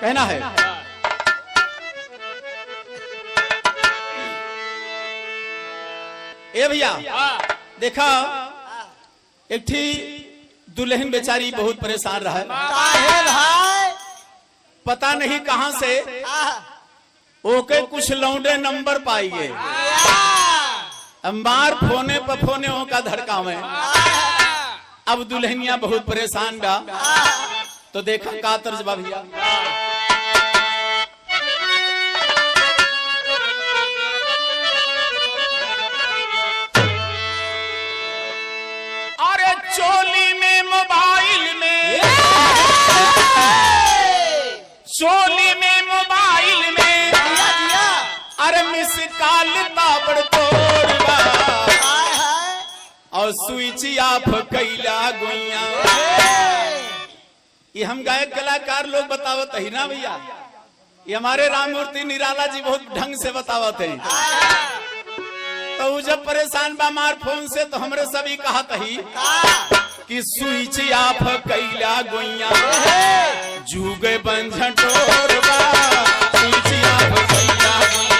कहना है। ए भैया देखा एक थी दुल्हन बेचारी बहुत परेशान रहा है, पता नहीं कहां से ओके कुछ लौंडे नंबर पाई गए, मार फोने पर फोने का धड़का में। अब दुल्हनिया बहुत परेशान बा, तो देखा का तर्ज बा भैया। अरे चोली में मोबाइल में, चोली में मोबाइल में, अरे मिस कॉल ताबड़तोड़ बा और स्विच ऑफ कैला गोइया। ये हम गायक कलाकार लोग बतावत है ना भैया, ये हमारे राममूर्ति निराला जी बहुत ढंग से बतावत है। तो जब परेशान बा मार फोन से तो हमरे सभी कहत ही कि स्विच ऑफ कैला गोइया, जुगे बंझटोर बा स्विच ऑफ कैला गोइया।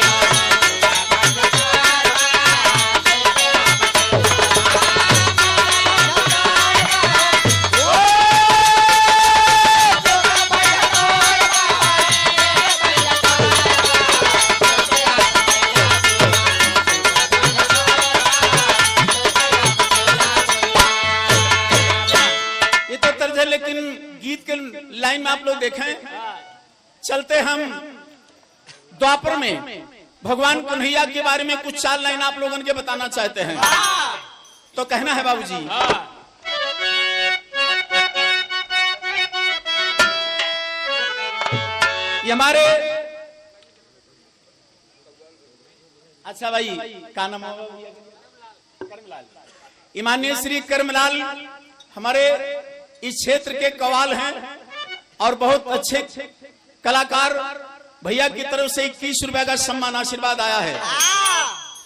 लेकिन गीत के लाइन में आप लोग देखें, चलते हम द्वापर में भगवान कन्हैया के बारे में कुछ 4 लाइन आप लोगों के बताना चाहते हैं। तो कहना है बाबूजी, ये हमारे अच्छा भाई का नाम माननीय श्री कर्मलाल हमारे इस क्षेत्र के कवाल हैं और बहुत अच्छे कलाकार। भैया की तरफ से 21 रुपए का सम्मान आशीर्वाद आया है,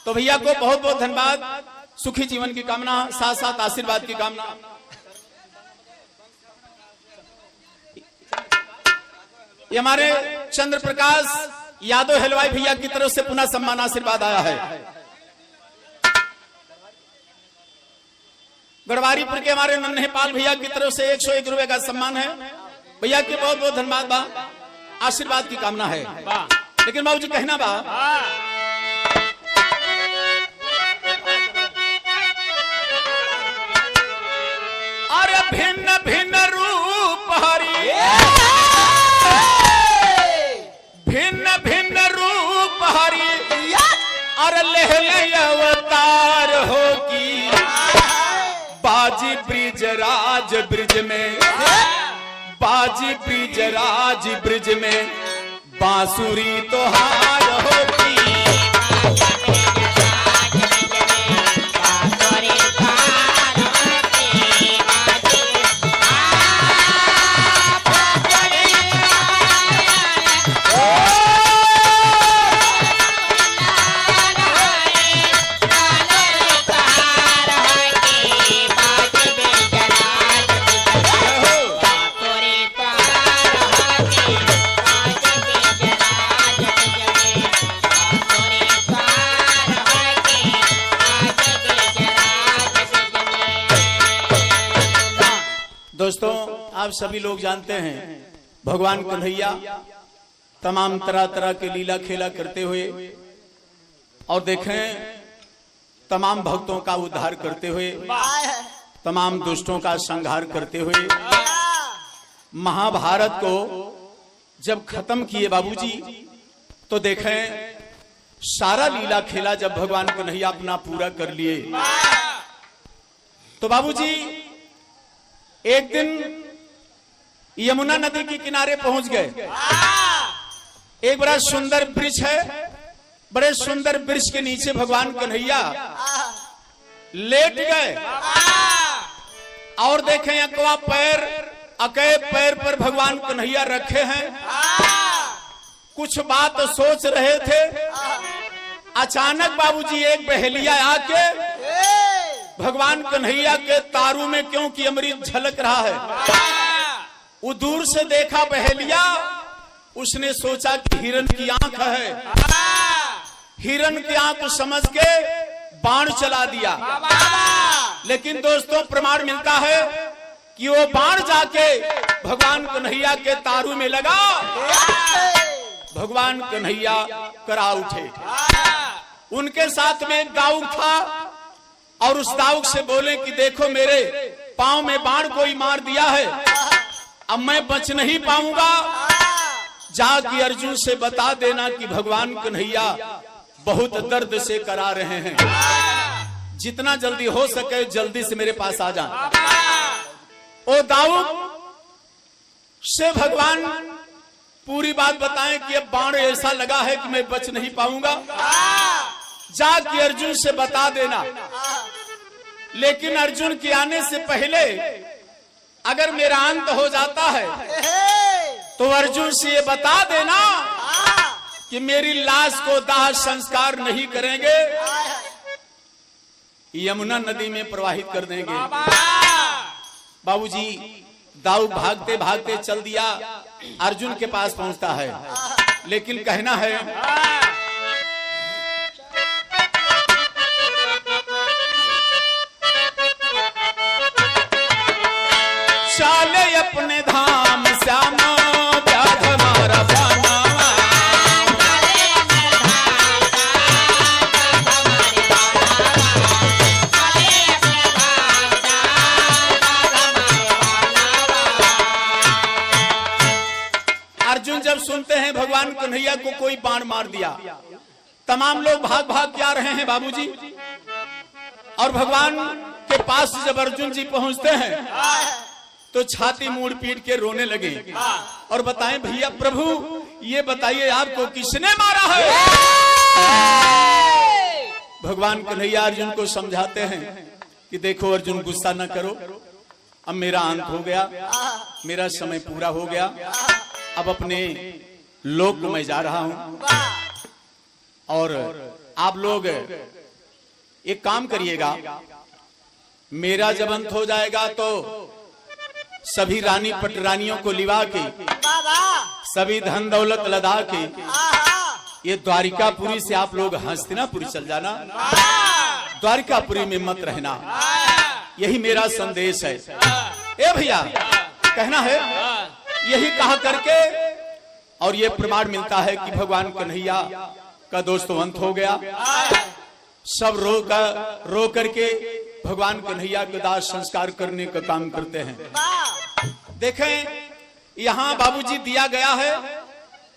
तो भैया को बहुत बहुत धन्यवाद। सुखी जीवन की कामना, साथ साथ आशीर्वाद की कामना। ये हमारे चंद्र प्रकाश यादव हलवाई भैया की तरफ से पुनः सम्मान आशीर्वाद आया है। गढ़वारीपुर के हमारे नन्हेपाल भैया की तरफ से 101 रुपए का सम्मान है। भैया के बहुत बहुत धन्यवाद बा, आशीर्वाद की कामना है। लेकिन बाबू जी कहना बा, अरे भिन्न भिन्न रूप हरि, भिन्न भिन्न रूप हरि, अरे लहले अवतार हो की बाजी ब्रिज राज ब्रिज में, बाजी ब्रिज राज ब्रिज में बांसुरी तो हार होती। दोस्तों आप सभी लोग जानते हैं भगवान कन्हैया तमाम तरह तरह के लीला खेला करते हुए और देखें तमाम भक्तों का उद्धार करते हुए, तमाम दुष्टों का संहार करते हुए महाभारत को जब खत्म किए बाबूजी, तो देखें सारा लीला खेला जब भगवान कन्हैया अपना पूरा कर लिए, तो बाबूजी एक दिन यमुना नदी के किनारे पहुंच गए। एक बड़ा सुंदर वृक्ष है, बड़े सुंदर वृक्ष के नीचे भगवान कन्हैया लेट गए और देखें अकय पैर पर भगवान कन्हैया रखे हैं। कुछ बात सोच रहे थे, अचानक बाबूजी एक बहेलिया आके भगवान कन्हैया के तारू में क्योंकि अमृत झलक रहा है, वो दूर से देखा बहेलिया, उसने सोचा कि हिरन की आंख है, हिरन की आंख समझ के बाण चला दिया। लेकिन दोस्तों प्रमाण मिलता है कि वो बाण जाके भगवान कन्हैया के तारू में लगा, भगवान कन्हैया करा उठे। उनके साथ में एक दाऊद था और उस दाऊद से बोले कि देखो मेरे पांव में बाण कोई मार दिया है, अब मैं बच नहीं पाऊंगा, जाके अर्जुन से बता देना कि भगवान कन्हैया बहुत दर्द से करा रहे हैं, जितना जल्दी हो सके जल्दी से मेरे पास आ जाए। ओ दाऊद से भगवान पूरी बात बताएं कि अब बाण ऐसा लगा है कि मैं बच नहीं पाऊंगा, जाके अर्जुन से बता देना। लेकिन अर्जुन के आने से पहले अगर मेरा अंत हो जाता है तो अर्जुन से ये बता देना कि मेरी लाश को दाह संस्कार नहीं करेंगे, यमुना नदी में प्रवाहित कर देंगे। बाबूजी दाऊद भागते भागते चल दिया, अर्जुन के पास पहुंचता है। लेकिन कहना है चाले अपने धाम श्यामा व्याध मारा बाना। अर्जुन जब सुनते हैं भगवान कन्हैया को कोई बाण मार दिया, तमाम लोग भाग भाग के आ रहे हैं बाबूजी। और भगवान के पास जब अर्जुन जी पहुंचते हैं तो छाती मूड़ पीट के रोने लगे और बताएं भैया प्रभु ये बताइए आपको किसने मारा है। भगवान कन्हैया अर्जुन को समझाते हैं कि देखो अर्जुन गुस्सा न करो, अब मेरा अंत हो गया, मेरा समय पूरा हो गया, अब अपने लोक को मैं जा रहा हूं। और आप लोग एक काम करिएगा, मेरा जब अंत हो जाएगा तो सभी रानी पटरानियों को लिवा के, सभी धन दौलत लदा के ये द्वारिकापुरी से आप लोग हस्तिनापुरी चल जाना, द्वारिकापुरी में मत रहना, यही मेरा संदेश है। ए भैया कहना है, यही कहा करके और ये प्रमाण मिलता है कि भगवान कन्हैया का दोस्तों अंत हो गया। सब रो करके भगवान कन्हैया के दाह संस्कार करने का काम करते हैं। देखें यहाँ बाबूजी दिया गया है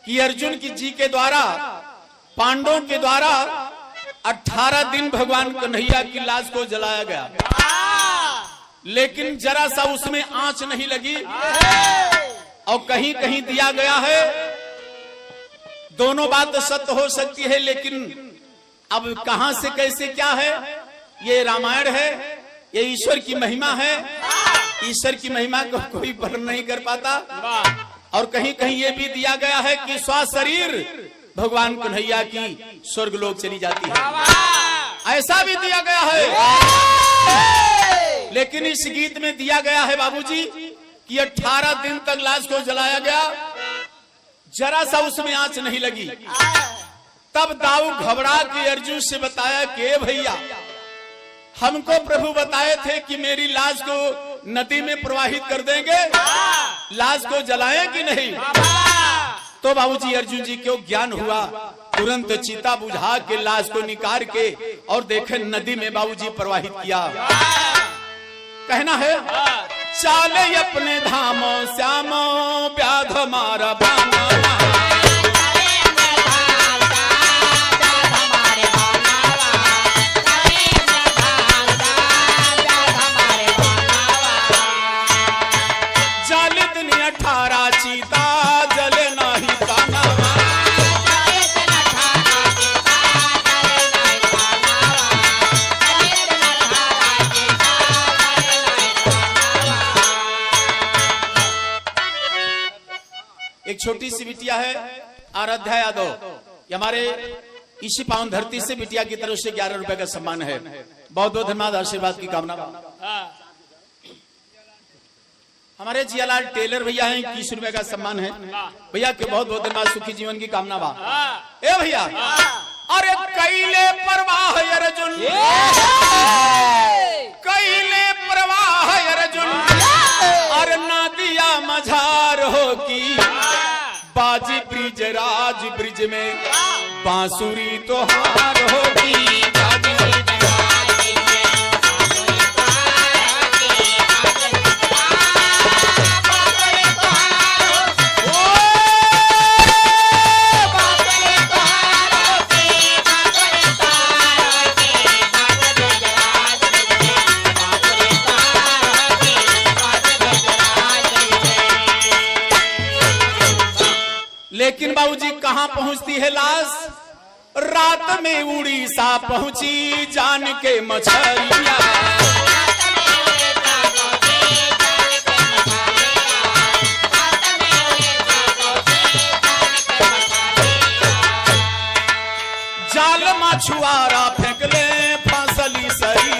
कि अर्जुन की जी के द्वारा, पांडवों के द्वारा 18 दिन भगवान कन्हैया की लाश को जलाया गया, लेकिन जरा सा उसमें आंच नहीं लगी। और कहीं कहीं दिया गया है, दोनों बात सत्य हो सकती है, लेकिन अब कहां से कैसे क्या है, ये रामायण है, ये ईश्वर की महिमा है। ईश्वर की महिमा को कोई वर्णन नहीं कर पाता। और कहीं कहीं ये भी दिया गया है कि स्व शरीर भगवान कन्हैया की स्वर्ग लोक चली जाती है, ऐसा भी दिया गया है। लेकिन इस गीत में दिया गया है बाबूजी कि 18 दिन तक लाश को जलाया गया, जरा सा उसमें आंच नहीं लगी। तब दाऊद घबरा के अर्जुन से बताया कि भैया हमको प्रभु बताए थे कि मेरी लाश को नदी में प्रवाहित कर देंगे, लाश को जलाएं कि नहीं। तो बाबूजी अर्जुन जी को ज्ञान हुआ, तुरंत चिता बुझा के लाश को निकाल के और देखे नदी में बाबूजी प्रवाहित किया। कहना है चाले अपने धामो श्यामो व्याध मारा बाना। एक छोटी सी बिटिया है आराध्या यादव, हमारे इसी पावन धरती से बिटिया की तरफ से 11 रुपए का सम्मान है। बहुत बहुत धन्यवाद, आशीर्वाद की कामना। हमारे जियालाल टेलर भैया हैं, 21 रुपए का सम्मान है भैया के। बहुत बहुत धन्यवाद, सुखी जीवन की कामना बा। ए भैया, अरे कैले परवाह अर्जुन, कैले परवाह अर्जुन, अरे ना दिया मझार हो की बाजी ब्रिज राज ब्रिज में बांसुरी तो हार होगी। लेकिन बाबूजी कहां पहुंचती है लाश? रात में उड़ीसा पहुंची जान के मछलिया। जाल मछुआरा फेंक ले फसली सरिया।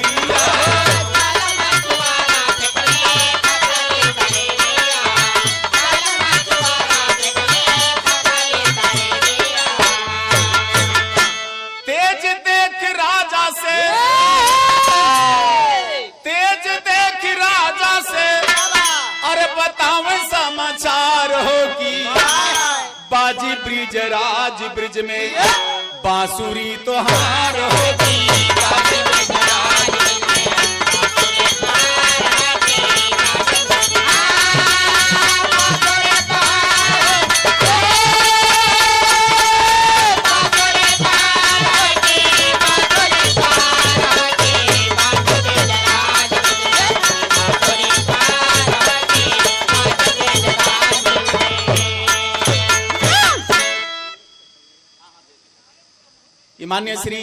समाचार हो की बाजी ब्रिज राज ब्रिज में बांसुरी तो हार होगी। माननीय श्री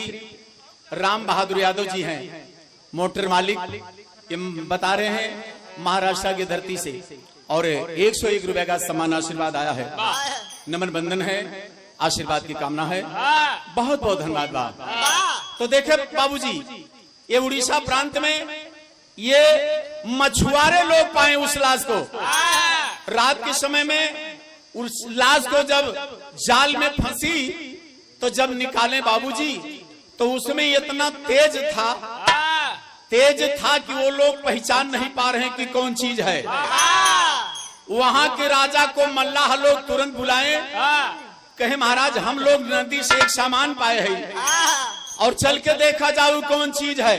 राम बहादुर यादव जी हैं, मोटर मालिक, ये बता रहे हैं महाराष्ट्र की धरती से, और 101 रुपए का सम्मान आशीर्वाद आया है। नमन बंधन है, आशीर्वाद की कामना है। बहुत बहुत धन्यवाद। तो देखे बाबूजी, ये उड़ीसा प्रांत में ये मछुआरे लोग पाए उस लाश को। रात के समय में उस लाश को जब जाल में फंसी तो जब निकाले बाबूजी तो उसमें इतना तेज था कि वो लोग पहचान नहीं पा रहे कि कौन चीज है। वहां के राजा को मल्लाह लोग तुरंत बुलाए, कहे महाराज हम लोग नदी से एक सामान पाए हैं और चल के देखा जाओ कौन चीज है।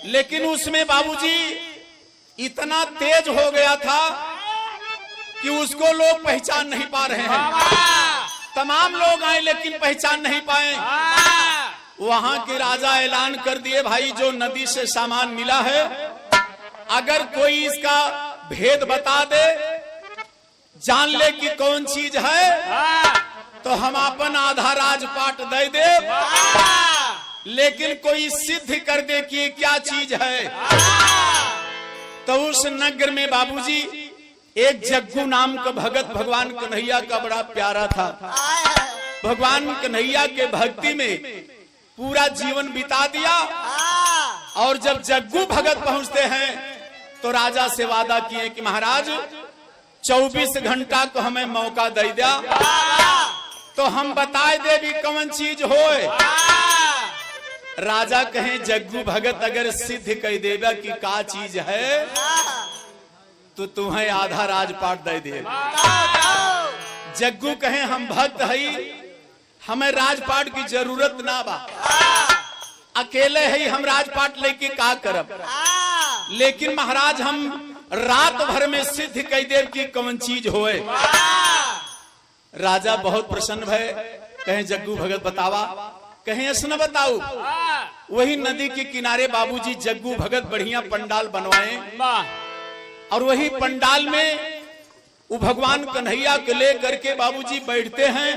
लेकिन उसमें बाबूजी इतना तेज हो गया था कि उसको लोग पहचान नहीं पा रहे हैं। तमाम लोग आए लेकिन पहचान नहीं पाए। वहां के राजा ऐलान कर दिए, भाई जो नदी से सामान मिला है, अगर कोई इसका भेद बता दे, जान ले कि कौन चीज है, तो हम अपन आधा राजपाट दे दे, लेकिन कोई सिद्ध कर दे कि क्या चीज है। तो उस नगर में बाबूजी एक जग्गू नाम का भगत भगवान कन्हैया का बड़ा प्यारा था। भगवान कन्हैया के भक्ति में पूरा जीवन बिता दिया। और जब जग्गू भगत पहुंचते हैं तो राजा से वादा किए कि महाराज 24 घंटा को हमें मौका दे दिया तो हम बताए दे भी कौन चीज होए। राजा कहे जग्गू भगत अगर सिद्ध कह देगा कि का चीज है तो तुम्हें आधा राजपाट दे दे। जग्गू कहे हम भक्त हई, हमें राजपाट की जरूरत ना बा, अकेले ही हम राजपाट लेके का करब, लेकिन महाराज हम रात भर में सिद्ध कह देव की कौन चीज होए। राजा बहुत प्रसन्न भय, कहे जग्गू भगत बतावा, कहे ऐसा बताऊ। वही नदी के किनारे बाबूजी जग्गू भगत बढ़िया पंडाल बनवाए और वही पंडाल में वो भगवान कन्हैया को ले करके बाबूजी बैठते हैं।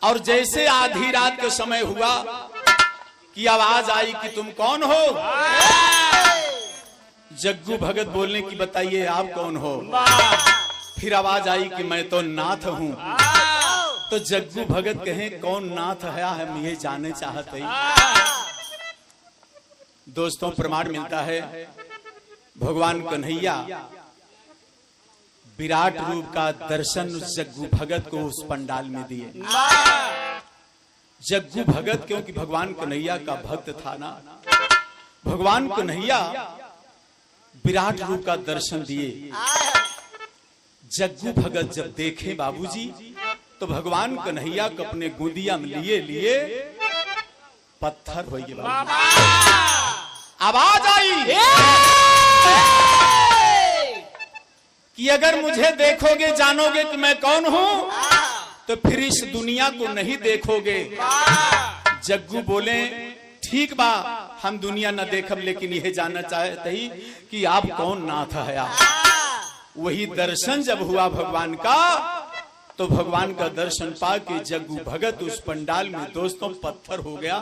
और जैसे आधी रात के समय हुआ कि आवाज आई कि तुम कौन हो। जग्गू भगत बोलने की बताइए आप कौन हो। फिर आवाज आई कि मैं तो नाथ हूँ। तो जग्गू भगत कहे कौन नाथ है, हम ये जानने चाहते हैं। दोस्तों प्रमाण मिलता है भगवान कन्हैया विराट रूप का दर्शन उस जग्गू भगत को उस पंडाल में दिए। जग्गू भगत क्योंकि भगवान कन्हैया का भक्त था ना, भगवान कन्हैया विराट रूप का दर्शन दिए। जग्गू भगत जब देखे बाबूजी तो भगवान कन्हैया को अपने गोदिया में लिए लिए पत्थर हो गए। आवाज आई कि अगर मुझे देखोगे जानोगे कि मैं कौन हूं तो फिर इस दुनिया को नहीं देखोगे। जग्गू बोले ठीक बा, हम दुनिया न देखब लेकिन यह जानना चाहते ही कि आप कौन नाथ है। आप वही दर्शन जब हुआ भगवान का तो भगवान का दर्शन पाके जग्गू भगत उस पंडाल में दोस्तों पत्थर हो गया।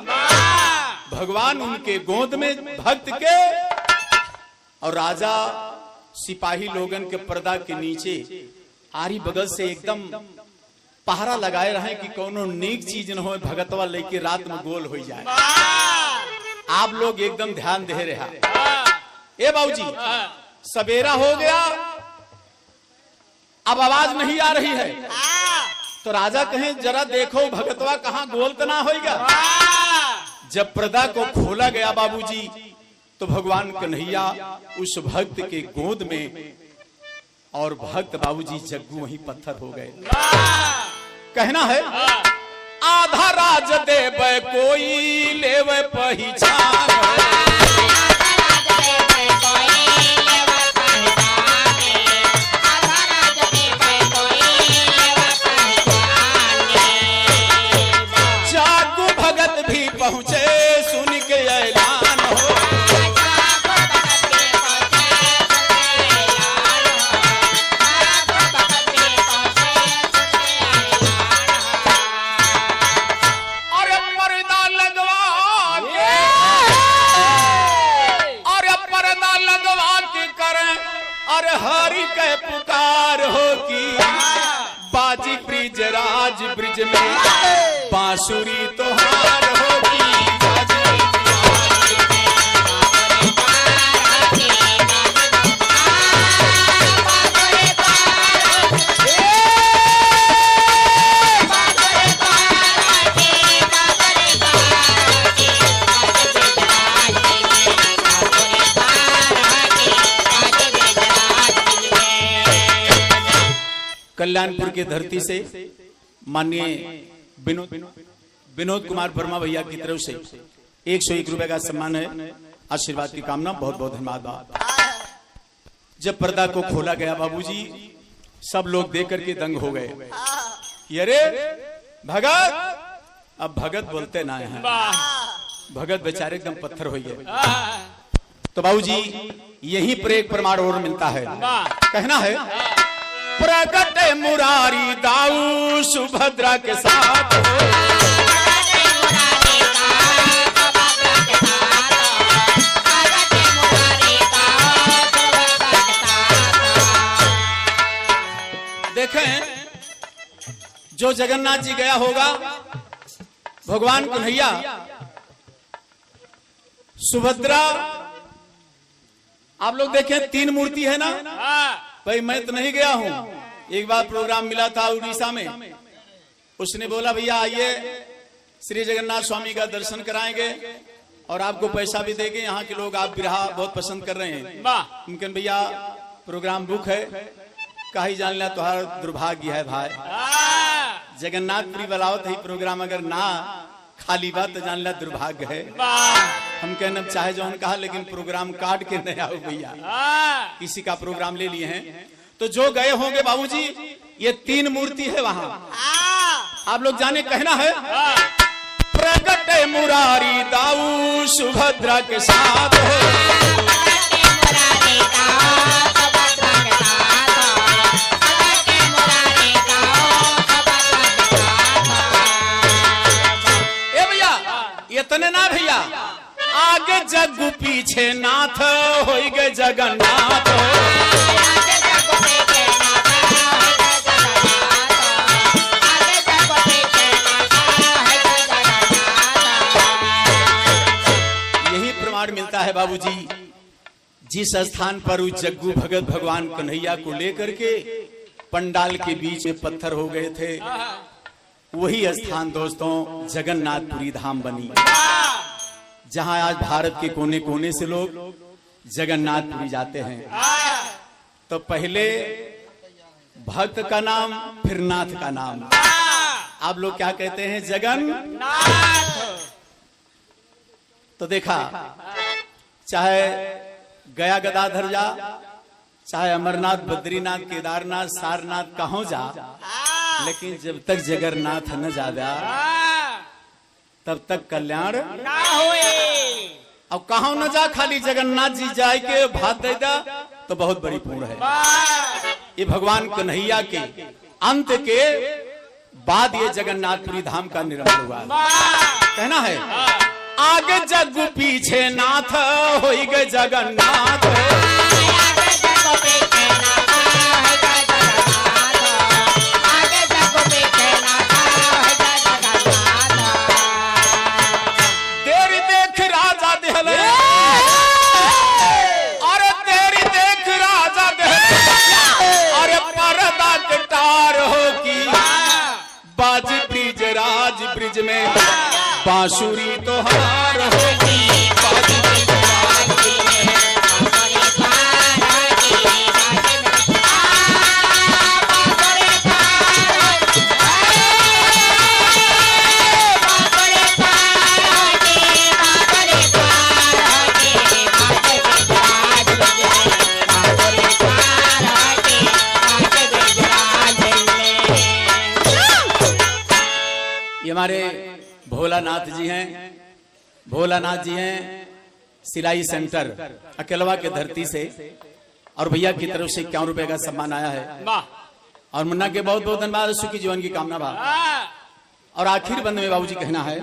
भगवान उनके गोद में भक्त के और राजा सिपाही लोगन के पर्दा के नीचे आरी बगल से एकदम पहरा लगाए रहे कि कोनो नेक चीज न हो, भगतवा लेके रात में गोल हो जाए। आप लोग एकदम ध्यान दे रहे। ए बाबूजी सवेरा हो गया, अब आवाज नहीं आ रही है तो राजा कहे जरा देखो भगतवा कहाँ गोल तो ना होगा। जब पर्दा को खोला गया बाबूजी तो भगवान कन्हैया उस भक्त के गोद में और भक्त बाबूजी जग्गू वहीं पत्थर हो गए। कहना है आधा राज देवे कोई लेवे पहचान, जग्गू भगत भी पहुंचे सुन के ऐलान हो। अरे हरि के पुकार हो की बाजी ब्रिज राज ब्रिज में बांसुरी तोहार होगी। कल्याणपुर की धरती से माननीय विनोद कुमार वर्मा भैया की तरफ से 101 रुपए का सम्मान है। आशीर्वाद की कामना, बहुत बहुत धन्यवाद। जब पर्दा को खोला गया बाबूजी सब लोग देख करके दंग हो गए। अरे भगत, अब भगत बोलते ना है, भगत बेचारे एकदम पत्थर हो गए। तो बाबूजी यहीं पर एक प्रमाण और मिलता है। कहना है प्रगट मुरारी दाऊ सुभद्रा के साथ, देखें जो जगन्नाथ जी गया होगा भगवान कन्हैया सुभद्रा, आप लोग देखें 3 मूर्ति है ना भाई। मैं तो नहीं गया हूँ, एक बार प्रोग्राम मिला था उड़ीसा में, उसने बोला भैया आइए श्री जगन्नाथ स्वामी का दर्शन कराएंगे और आपको पैसा भी देंगे। यहाँ के लोग आप बिरहा बहुत पसंद कर रहे हैं। मुमकिन भैया प्रोग्राम बुक है, कहीं जान लिया तुम्हारा दुर्भाग्य है भाई। जगन्नाथपुरी बलावत ही प्रोग्राम अगर ना खाली बात तो जान लिया दुर्भाग्य है। हम कहना चाहे जो हम कहा लेकिन प्रोग्राम काट के नहीं आओ भैया, किसी का प्रोग्राम ले लिए हैं। तो जो गए होंगे बाबूजी ये 3 मूर्ति है वहां, आप लोग जाने। कहना है प्रगट मुरारी दाऊ सुभद्रा के साथ हो, इतने ना भैया, आगे जग्गू पीछे नाथ होइगे जगन्नाथ। यही प्रमाण मिलता है बाबूजी। जिस स्थान पर उस जग्गू भगत भगवान कन्हैया को लेकर के पंडाल के बीच में पत्थर हो गए थे, वही स्थान दोस्तों जगन्नाथपुरी धाम बनी, जहां आज भारत के कोने कोने से लोग जगन्नाथपुरी जाते हैं। तो पहले भक्त का नाम, फिर नाथ का नाम। आप लोग क्या कहते हैं? जगन्नाथ। तो देखा, चाहे गया गदाधर जा, चाहे अमरनाथ, बद्रीनाथ, केदारनाथ, सारनाथ, कहाँ जा, लेकिन जब तक जगन्नाथ न जादा तब तक कल्याण ना होए। अब कहाँ न जा, खाली जगन्नाथ जी जाए के भात दे दा तो बहुत बड़ी पूर्ण है। ये भगवान कन्हैया के अंत के बाद ये जगन्नाथपुरी धाम का निर्माण हुआ। कहना है आगे जग पीछे नाथ होई गए जगन्नाथ, तेरी देख राजा देहले, अरे तेरी देख राजा देहले, अरे परदा कटार हो की बाज ब्रिज राज ब्रिज में बांसुरी तो हार होगी, ये हमारे भोलानाथ जी हैं। भोलानाथ जी हैं सिलाई सेंटर अकेलवा के धरती से, और भैया की तरफ से 51 रुपए का सम्मान आया है। और मुन्ना के बहुत बहुत धन्यवाद, सुखी जीवन की कामना भा। और आखिर बंद में बाबूजी कहना है,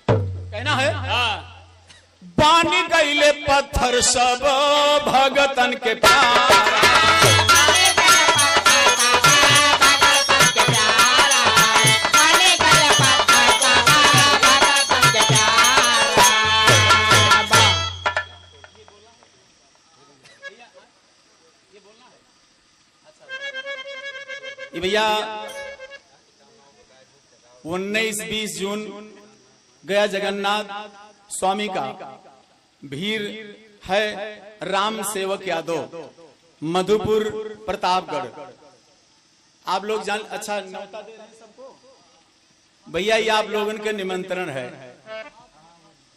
कहना है बानी गईले पत्थर सब भगतन के प्यारा, भैया 19-20 जून गया जगन्नाथ स्वामी का भीड़ है राम सेवक यादव, मधुपुर प्रतापगढ़। आप लोग जान, अच्छा न्योता दे रहे हैं सबको भैया, ये आप लोगों के निमंत्रण है।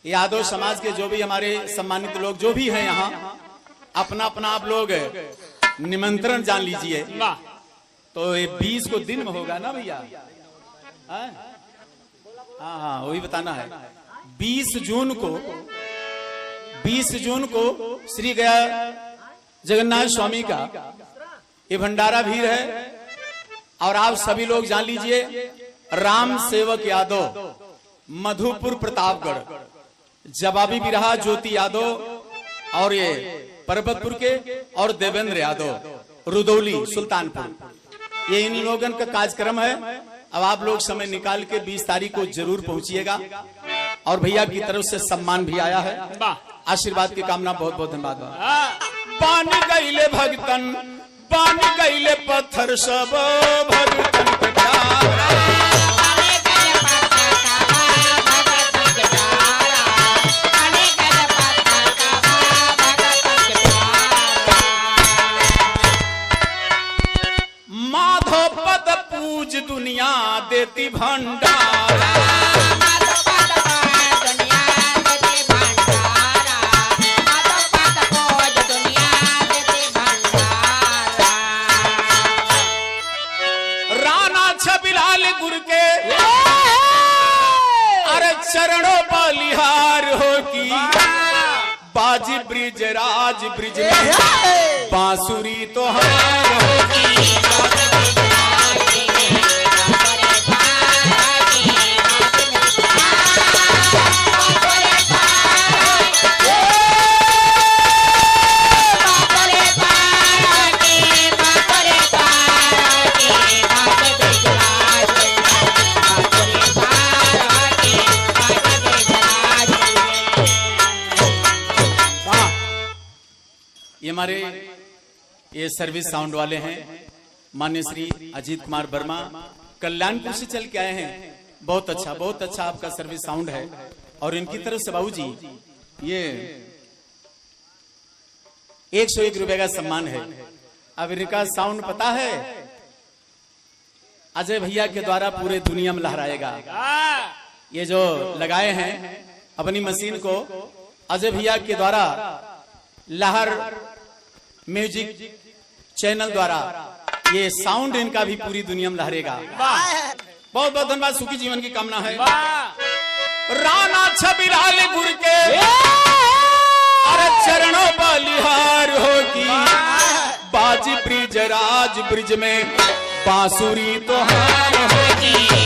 यादव समाज के जो भी हमारे सम्मानित लोग जो भी हैं यहाँ, अपना अपना आप लोग निमंत्रण जान लीजिए। तो ये 20 को दिन में होगा ना भैया? हाँ हाँ वही बताना है। 20 जून को श्री गया जगन्नाथ स्वामी का ये भंडारा भीड़ है। और आप सभी लोग जान लीजिए, राम सेवक यादव मधुपुर प्रतापगढ़, जवाबी भी रहा ज्योति यादव, और ये पर्वतपुर के, और देवेंद्र यादव रुदौली सुल्तानपुर, ये इन लोगों का कार्यक्रम है। अब आप लोग समय निकाल के 20 तारीख को जरूर पहुंचिएगा। और भैया की तरफ से सम्मान भी आया है, आशीर्वाद की कामना, बहुत बहुत धन्यवाद। पान गईले भगतन, पान गईले पत्थर सब भगतन के प्यारा, दुनिया देती भंडारा, राणा छबिलाल गुरु के अरे चरणों बलिहार हो की बाजी ब्रिज राज ब्रिज में बांसुरी तो हार होगी। ये सर्विस साउंड वाले हैं मान्य श्री अजीत कुमार वर्मा, कल्याणपुर से चल के आए हैं। बहुत अच्छा आपका सर्विस साउंड है। और इनकी तरफ से बाबूजी ये 101 रुपए का सम्मान है। अब इनका साउंड पता है अजय भैया के द्वारा पूरे दुनिया में लहराएगा। ये जो लगाए हैं अपनी मशीन को अजय भैया के द्वारा लहर म्यूजिक चैनल द्वारा ये साउंड इनका भी पूरी दुनिया में लहरेगा। बहुत बहुत धन्यवाद। सुखी जीवन की कामना है। राणा छबिलालपुर के अरे चरणों बलिहार होगी, बाजी ब्रिज राज ब्रिज में बांसुरी तो हार होगी।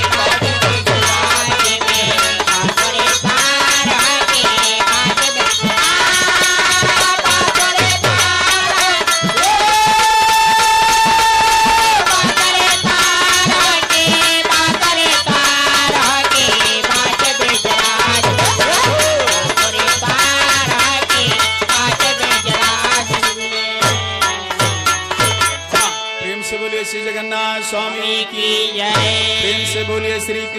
श्री जगन्नाथ स्वामी की जय। प्रेम से बोलिए श्री कृष्ण।